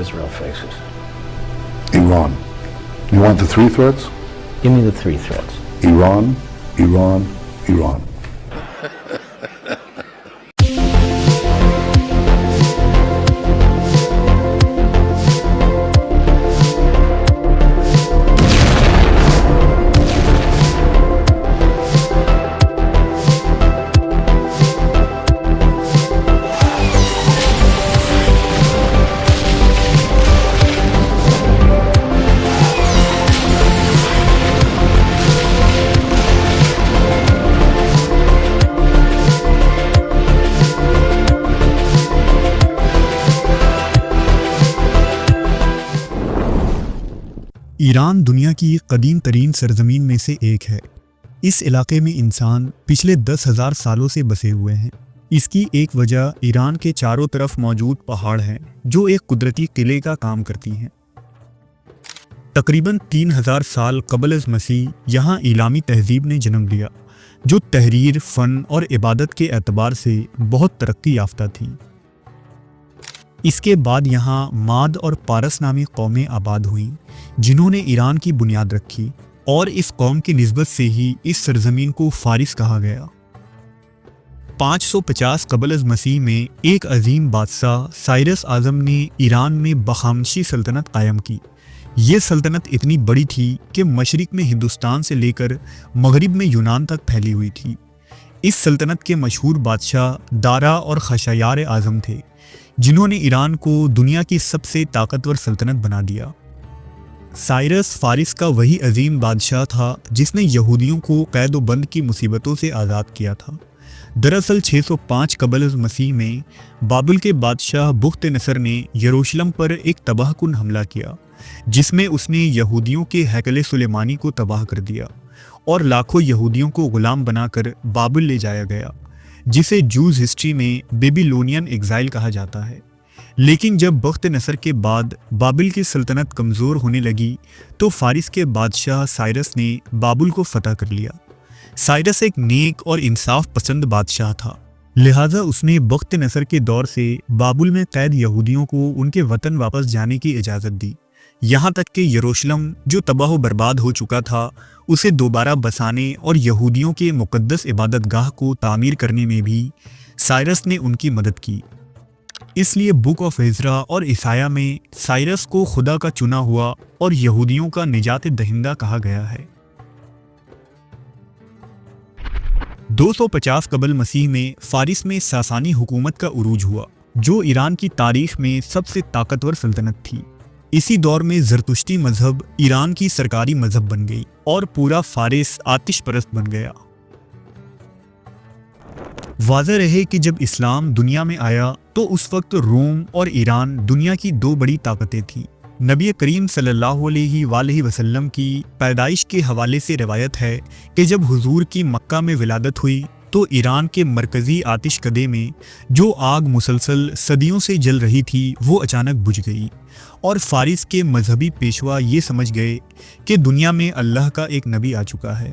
Israel faces. Iran. You want the three threats? Give me the three threats. Iran, Iran, Iran. Iran دنیا کی قدیم ترین سرزمین میں سے ایک ہے۔ اس علاقے میں انسان پچھلے 10,000 سالوں سے بسے ہوئے ہیں۔ اس کی ایک وجہ ایران کے چاروں طرف موجود پہاڑ ہیں جو ایک قدرتی قلعے کا کام کرتی ہیں۔ تقریباً 3000 سال قبل از مسیح یہاں ایلامی تہذیب نے جنم لیا جو تحریر، فن اور عبادت کے اعتبار سے بہت ترقی یافتہ تھی۔ اس کے بعد یہاں ماد اور پارس نامی قومیں آباد ہوئیں جنہوں نے ایران کی بنیاد رکھی، اور اس قوم کی نسبت سے ہی اس سرزمین کو فارس کہا گیا۔ 550 قبل از مسیح میں ایک عظیم بادشاہ سائرس اعظم نے ایران میں بخامنشی سلطنت قائم کی۔ یہ سلطنت اتنی بڑی تھی کہ مشرق میں ہندوستان سے لے کر مغرب میں یونان تک پھیلی ہوئی تھی۔ اس سلطنت کے مشہور بادشاہ دارا اور خشایار اعظم تھے جنہوں نے ایران کو دنیا کی سب سے طاقتور سلطنت بنا دیا۔ سائرس فارس کا وہی عظیم بادشاہ تھا جس نے یہودیوں کو قید و بند کی مصیبتوں سے آزاد کیا تھا۔ دراصل 605 قبل از مسیح میں بابل کے بادشاہ بخت نصر نے یروشلم پر ایک تباہ کن حملہ کیا جس میں اس نے یہودیوں کے ہیکل سلیمانی کو تباہ کر دیا اور لاکھوں یہودیوں کو غلام بنا کر بابل لے جایا گیا، جسے جوز ہسٹری میں بیبیلونین ایگزائل کہا جاتا ہے۔ لیکن جب بخت نصر کے بعد بابل کی سلطنت کمزور ہونے لگی تو فارس کے بادشاہ سائرس نے بابل کو فتح کر لیا۔ سائرس ایک نیک اور انصاف پسند بادشاہ تھا، لہٰذا اس نے بخت نصر کے دور سے بابل میں قید یہودیوں کو ان کے وطن واپس جانے کی اجازت دی، یہاں تک کہ یروشلم جو تباہ و برباد ہو چکا تھا اسے دوبارہ بسانے اور یہودیوں کے مقدس عبادت گاہ کو تعمیر کرنے میں بھی سائرس نے ان کی مدد کی۔ اس لیے بک آف عزرا اور عیسائیہ میں سائرس کو خدا کا چنا ہوا اور یہودیوں کا نجات دہندہ کہا گیا ہے۔ 250 قبل مسیح میں فارس میں ساسانی حکومت کا عروج ہوا جو ایران کی تاریخ میں سب سے طاقتور سلطنت تھی۔ اسی دور میں زرتشتی مذہب ایران کی سرکاری مذہب بن گئی اور پورا فارس آتش پرست بن گیا۔ واضح رہے کہ جب اسلام دنیا میں آیا تو اس وقت روم اور ایران دنیا کی دو بڑی طاقتیں تھیں۔ نبی کریم صلی اللہ علیہ وآلہ وسلم کی پیدائش کے حوالے سے روایت ہے کہ جب حضور کی مکہ میں ولادت ہوئی تو ایران کے مرکزی آتش کدے میں جو آگ مسلسل صدیوں سے جل رہی تھی وہ اچانک بجھ گئی، اور فارس کے مذہبی پیشوا یہ سمجھ گئے کہ دنیا میں اللہ کا ایک نبی آ چکا ہے۔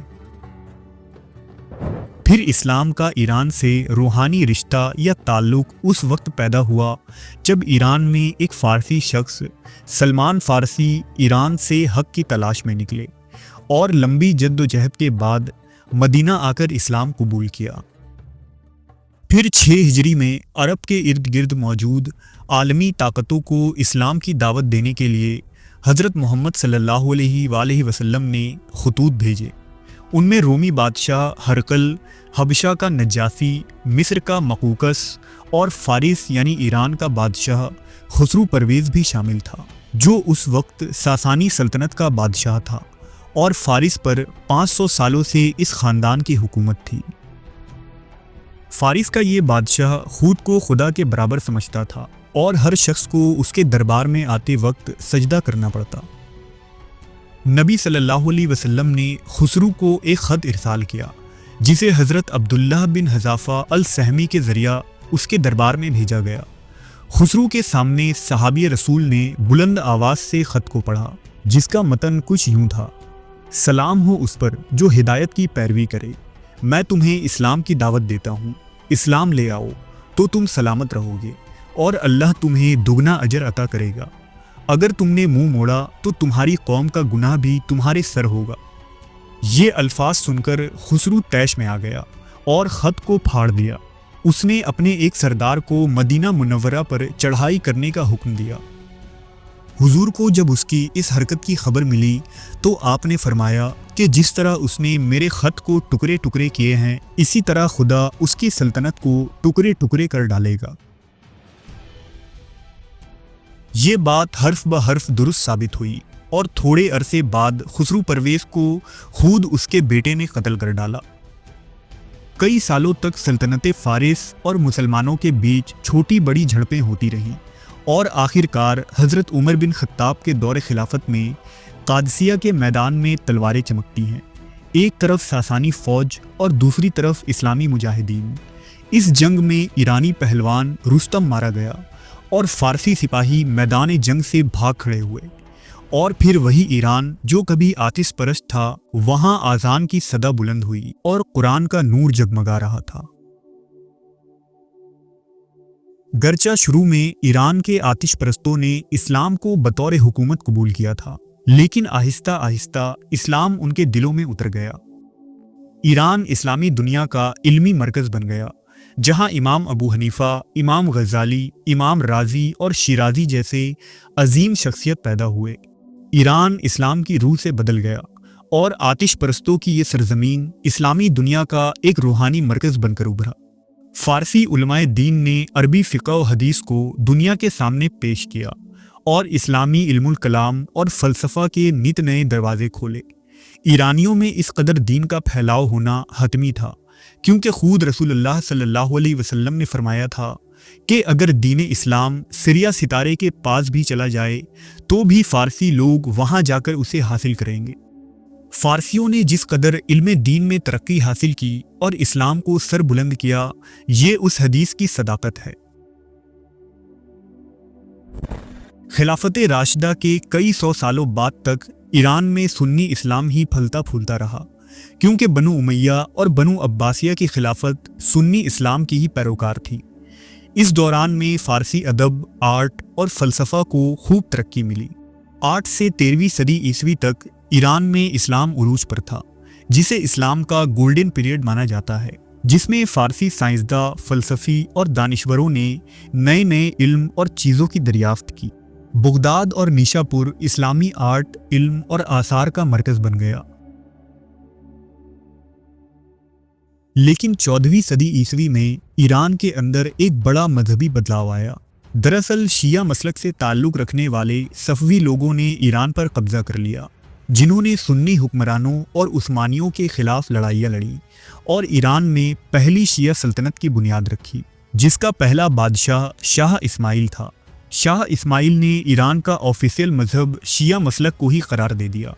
پھر اسلام کا ایران سے روحانی رشتہ یا تعلق اس وقت پیدا ہوا جب ایران میں ایک فارسی شخص سلمان فارسی ایران سے حق کی تلاش میں نکلے اور لمبی جد و جہد کے بعد مدینہ آ کر اسلام قبول کیا۔ پھر 6 ہجری میں عرب کے ارد گرد موجود عالمی طاقتوں کو اسلام کی دعوت دینے کے لیے حضرت محمد صلی اللہ علیہ وآلہ وسلم نے خطوط بھیجے۔ ان میں رومی بادشاہ ہرقل، حبشہ کا نجاشی، مصر کا مقوقس اور فارس یعنی ایران کا بادشاہ خسرو پرویز بھی شامل تھا جو اس وقت ساسانی سلطنت کا بادشاہ تھا، اور فارس پر 500 سالوں سے اس خاندان کی حکومت تھی۔ فارس کا یہ بادشاہ خود کو خدا کے برابر سمجھتا تھا اور ہر شخص کو اس کے دربار میں آتے وقت سجدہ کرنا پڑتا۔ نبی صلی اللہ علیہ وسلم نے خسرو کو ایک خط ارسال کیا جسے حضرت عبداللہ بن حذافہ السہمی کے ذریعہ اس کے دربار میں بھیجا گیا۔ خسرو کے سامنے صحابی رسول نے بلند آواز سے خط کو پڑھا جس کا متن کچھ یوں تھا: سلام ہو اس پر جو ہدایت کی پیروی کرے، میں تمہیں اسلام کی دعوت دیتا ہوں، اسلام لے آؤ تو تم سلامت رہو گے اور اللہ تمہیں دگنا اجر عطا کرے گا۔ اگر تم نے منہ موڑا تو تمہاری قوم کا گناہ بھی تمہارے سر ہوگا۔ یہ الفاظ سن کر خسرو طیش میں آ گیا اور خط کو پھاڑ دیا۔ اس نے اپنے ایک سردار کو مدینہ منورہ پر چڑھائی کرنے کا حکم دیا۔ حضور کو جب اس کی اس حرکت کی خبر ملی تو آپ نے فرمایا کہ جس طرح اس نے میرے خط کو ٹکڑے ٹکڑے کیے ہیں، اسی طرح خدا اس کی سلطنت کو ٹکڑے ٹکڑے کر ڈالے گا۔ یہ بات حرف بہ حرف درست ثابت ہوئی اور تھوڑے عرصے بعد خسرو پرویز کو خود اس کے بیٹے نے قتل کر ڈالا۔ کئی سالوں تک سلطنت فارس اور مسلمانوں کے بیچ چھوٹی بڑی جھڑپیں ہوتی رہیں اور آخر کار حضرت عمر بن خطاب کے دور خلافت میں قادسیہ کے میدان میں تلواریں چمکتی ہیں، ایک طرف ساسانی فوج اور دوسری طرف اسلامی مجاہدین۔ اس جنگ میں ایرانی پہلوان رستم مارا گیا اور فارسی سپاہی میدان جنگ سے بھاگ کھڑے ہوئے، اور پھر وہی ایران جو کبھی آتش پرست تھا وہاں آذان کی صدا بلند ہوئی اور قرآن کا نور جگمگا رہا تھا۔ گرچہ شروع میں ایران کے آتش پرستوں نے اسلام کو بطور حکومت قبول کیا تھا، لیکن آہستہ آہستہ اسلام ان کے دلوں میں اتر گیا۔ ایران اسلامی دنیا کا علمی مرکز بن گیا، جہاں امام ابو حنیفہ، امام غزالی، امام رازی اور شیرازی جیسے عظیم شخصیت پیدا ہوئے۔ ایران اسلام کی روح سے بدل گیا اور آتش پرستوں کی یہ سرزمین اسلامی دنیا کا ایک روحانی مرکز بن کر ابھرا۔ فارسی علماء دین نے عربی فقہ و حدیث کو دنیا کے سامنے پیش کیا اور اسلامی علم الکلام اور فلسفہ کے نت نئے دروازے کھولے۔ ایرانیوں میں اس قدر دین کا پھیلاؤ ہونا حتمی تھا، کیونکہ خود رسول اللہ صلی اللہ علیہ وسلم نے فرمایا تھا کہ اگر دین اسلام سریا ستارے کے پاس بھی چلا جائے تو بھی فارسی لوگ وہاں جا کر اسے حاصل کریں گے۔ فارسیوں نے جس قدر علم دین میں ترقی حاصل کی اور اسلام کو سر بلند کیا، یہ اس حدیث کی صداقت ہے۔ خلافت راشدہ کے کئی سو سالوں بعد تک ایران میں سنی اسلام ہی پھلتا پھولتا رہا، کیونکہ بنو امیہ اور بنو عباسیہ کی خلافت سنی اسلام کی ہی پیروکار تھی۔ اس دوران میں فارسی ادب، آرٹ اور فلسفہ کو خوب ترقی ملی۔ 8 سے 13ویں صدی عیسوی تک ایران میں اسلام عروج پر تھا، جسے اسلام کا گولڈن پیریڈ مانا جاتا ہے، جس میں فارسی سائنسداں، فلسفی اور دانشوروں نے نئے نئے علم اور چیزوں کی دریافت کی۔ بغداد اور نیشا پور اسلامی آرٹ، علم اور آثار کا مرکز بن گیا۔ لیکن 14ویں صدی عیسوی میں ایران کے اندر ایک بڑا مذہبی بدلاؤ آیا۔ دراصل شیعہ مسلک سے تعلق رکھنے والے صفوی لوگوں نے ایران پر قبضہ کر لیا، جنہوں نے سنی حکمرانوں اور عثمانیوں کے خلاف لڑائیاں لڑیں اور ایران میں پہلی شیعہ سلطنت کی بنیاد رکھی، جس کا پہلا بادشاہ شاہ اسماعیل تھا۔ شاہ اسماعیل نے ایران کا آفیشیل مذہب شیعہ مسلک کو ہی قرار دے دیا۔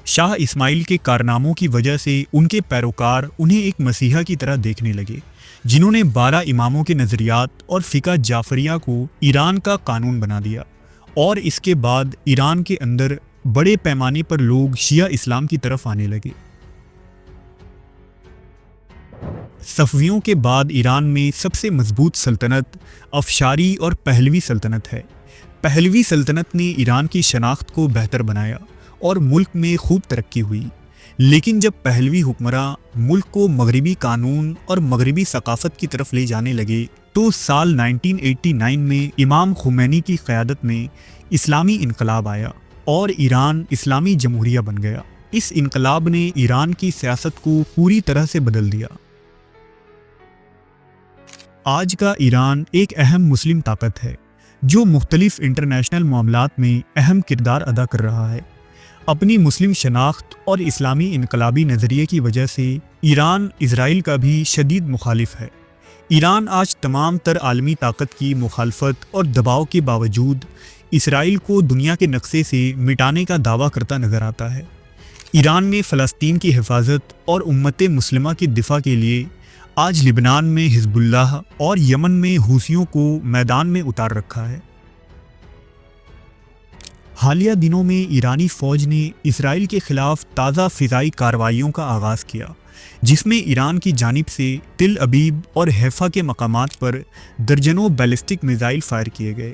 شاہ اسماعیل کے کارناموں کی وجہ سے ان کے پیروکار انہیں ایک مسیحا کی طرح دیکھنے لگے، جنہوں نے 12 اماموں کے نظریات اور فقہ جعفریہ کو ایران کا قانون بنا دیا، اور اس کے بعد ایران کے اندر بڑے پیمانے پر لوگ شیعہ اسلام کی طرف آنے لگے۔ صفویوں کے بعد ایران میں سب سے مضبوط سلطنت افشاری اور پہلوی سلطنت ہے۔ پہلوی سلطنت نے ایران کی شناخت کو بہتر بنایا اور ملک میں خوب ترقی ہوئی، لیکن جب پہلوی حکمراں ملک کو مغربی قانون اور مغربی ثقافت کی طرف لے جانے لگے تو سال 1989 میں امام خمینی کی قیادت میں اسلامی انقلاب آیا اور ایران اسلامی جمہوریہ بن گیا۔ اس انقلاب نے ایران کی سیاست کو پوری طرح سے بدل دیا۔ آج کا ایران ایک اہم مسلم طاقت ہے جو مختلف انٹرنیشنل معاملات میں اہم کردار ادا کر رہا ہے۔ اپنی مسلم شناخت اور اسلامی انقلابی نظریے کی وجہ سے ایران اسرائیل کا بھی شدید مخالف ہے۔ ایران آج تمام تر عالمی طاقت کی مخالفت اور دباؤ کے باوجود اسرائیل کو دنیا کے نقشے سے مٹانے کا دعویٰ کرتا نظر آتا ہے۔ ایران نے فلسطین کی حفاظت اور امت مسلمہ کے دفاع کے لیے آج لبنان میں حزب اللہ اور یمن میں حوثیوں کو میدان میں اتار رکھا ہے۔ حالیہ دنوں میں ایرانی فوج نے اسرائیل کے خلاف تازہ فضائی کارروائیوں کا آغاز کیا، جس میں ایران کی جانب سے تل ابیب اور حیفا کے مقامات پر درجنوں بیلسٹک میزائل فائر کیے گئے۔